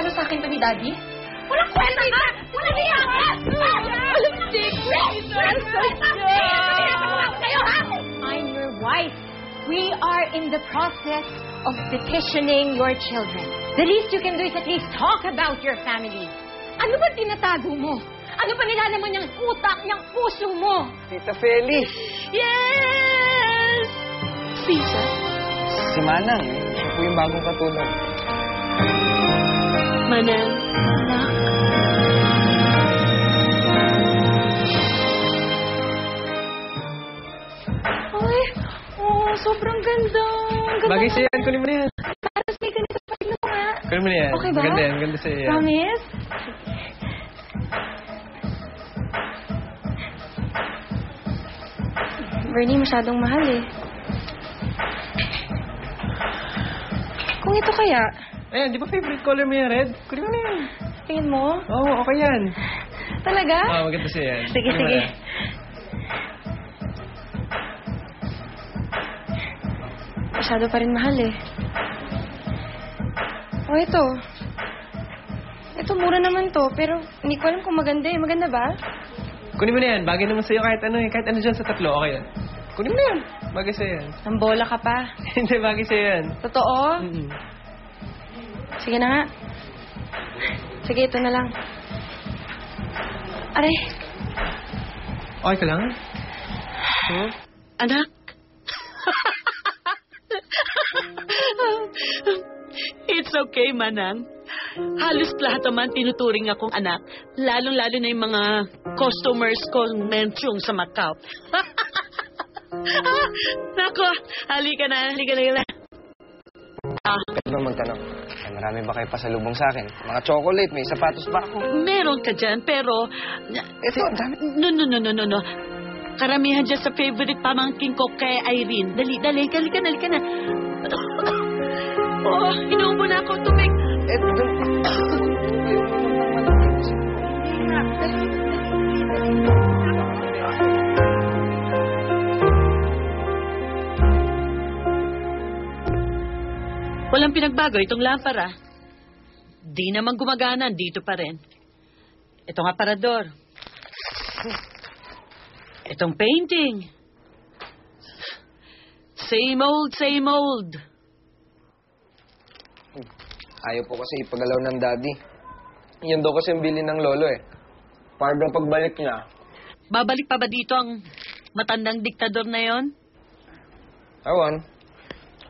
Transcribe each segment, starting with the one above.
Secreto sa akin to ni Daddy? Walang kwenta ka! Walang hiya ka! Walang secret! I'm your wife. We are in the process of petitioning your children. The least you can do is at least talk about your family. Ano ba tinatago mo? Ano pa nilalaman niyang utak, niyang puso mo? Tita Feli. Yes! Tita? Si Manang, siya po yung bagong katulong. Manang, anak. Ay, oh, sobrang ganda. Bagay siya yan, kunin mo na yan. Parang may ganito pa rin nga. Kunin mo na yan. Okay ba? Maganda yan, maganda siya yan. Promise? Bernie, masyadong mahal eh. Kung ito kaya, Ayan, di ba favorite color mo yan, red? Kunin mo na yan. tingin mo? Oo, okay yan. Talaga? Oo, maganda siya yan. Sige, Kunin mo sige. na. Masyado pa rin mahal eh. O ito. Ito, mura naman to. Pero hindi ko alam kung maganda eh. Maganda ba? Kunin mo na yan. Bagay naman sa'yo kahit ano eh. Kahit ano dyan sa tatlo, okay yan. Kunin mo na yan. Bagay sa'yo yan. Nambola ka pa. Hindi, bagay sa'yo yan. Totoo? Mm-mm. Sige na nga. Sige, ito na lang. Aray. Okay ka lang? Hmm? Anak? It's okay, Manang. Halos lahat naman tinuturing akong anak. Lalong-lalo na yung mga customers ko mensyong sa Macau. Nako, halika na. Pwede ba magtanong? Ay, marami ba kayo pasalubong sa akin? Mga chocolate, may sapatos ba ako? Meron ka dyan, pero... Ito, ang dami. No. Karamihan dyan sa favorite pamangking ko kay Irene. Dali, halika na. Oh, inuubo na ako, tubig. Walang pinagbago itong lampara. Di naman gumagana, dito pa rin. Itong aparador. Itong painting. Same old. Ayaw po kasi ipagalaw ng daddy. Yan daw kasi ang bili ng lolo eh. Para daw pagbalik niya. Babalik pa ba dito ang matandang diktador na yon? Ewan.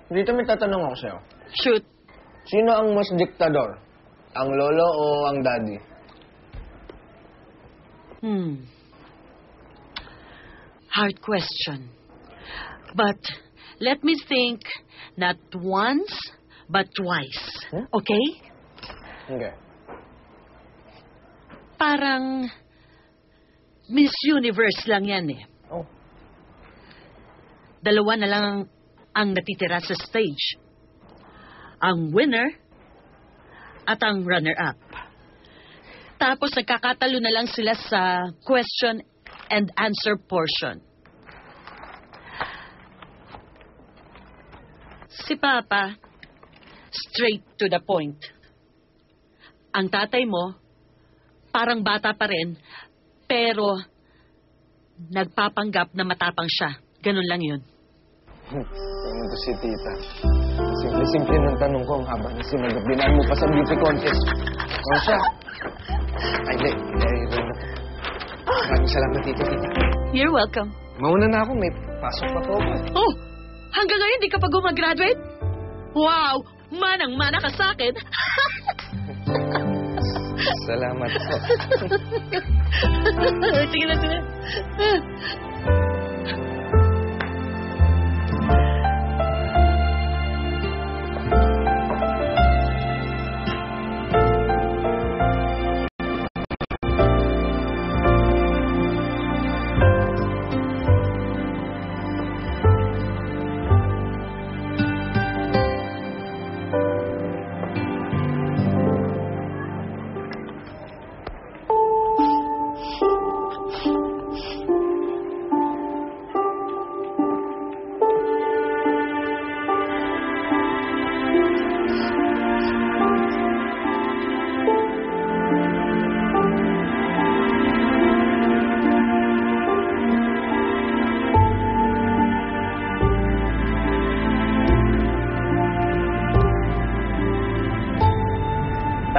Dito may tatanong ako sa'yo. Shoot. Sino ang mas diktador? Ang lolo o ang daddy? Hard question. But let me think not once, but twice. Okay? Okay. Parang Miss Universe lang yan eh. Oh. Dalawa na lang ang natitira sa stage. Ang winner at ang runner-up. Tapos nagkakatalo na lang sila sa question and answer portion. Si Papa, straight to the point. Ang tatay mo, parang bata pa rin, pero nagpapanggap na matapang siya. Ganun lang yun. Ganun to si tita. Simple-simple ng tanong ko ang haba na sinagap. Dinaan mo pa sa beauty contest. Ano siya? Ay, hindi. Maraming salamat, tita. You're welcome. Mauna na ako. May pasok pa po ako. Oh, hanggang ngayon di ka pa gumagraduate? Wow, manang-mana ka sa akin. Salamat po. Sige na.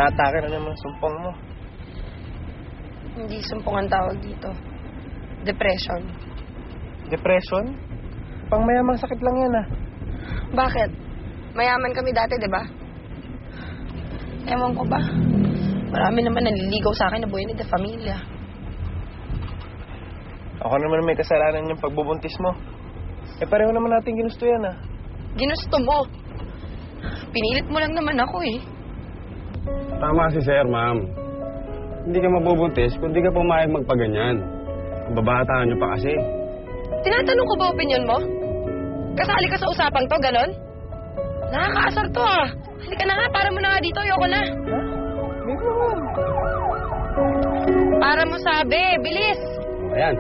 Naatake na naman sumpong mo. Hindi sumpong ang tawag dito. Depression. Depression? Pang mayamang sakit lang yan, ah. Bakit? Mayaman kami dati, di ba? Ewan ko ba? Marami naman naliligaw sa akin na buhay ni de familia. Ako naman may kasalanan yung pagbubuntis mo. Eh, pareho naman natin ginusto yan, ah. Ginusto mo. Pinilit mo lang naman ako eh. Tama si Sir, ma'am. Hindi ka mabubuntis kung di ka pumayag magpaganyan. Babataan niyo pa kasi. Tinatanong ko ba opinion mo? Kasali ka sa usapang to, ganon? Nakakaasar to ah. Halika na nga, para mo na nga dito, ayoko na. Ha? Biro mo. Para mo sabi, bilis! Ayan.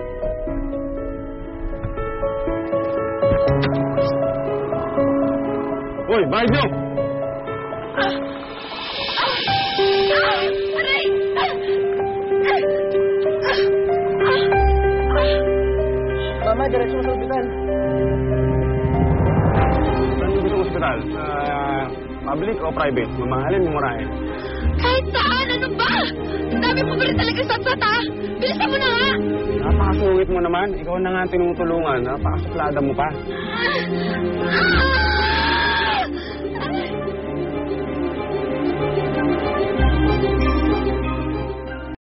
Uy, bayad niyo! Aray! Mama, diretso mo sa ospital. Saan gusto ng ospital? Public o private? Mamahalin, mumurahin? Kahit saan, ano ba? Ang dami mo ba rin talaga satsat ha? Bilisan mo na nga! Napakasungit mo naman. Ikaw na nga ang tinutulungan. Napakasuplada mo pa.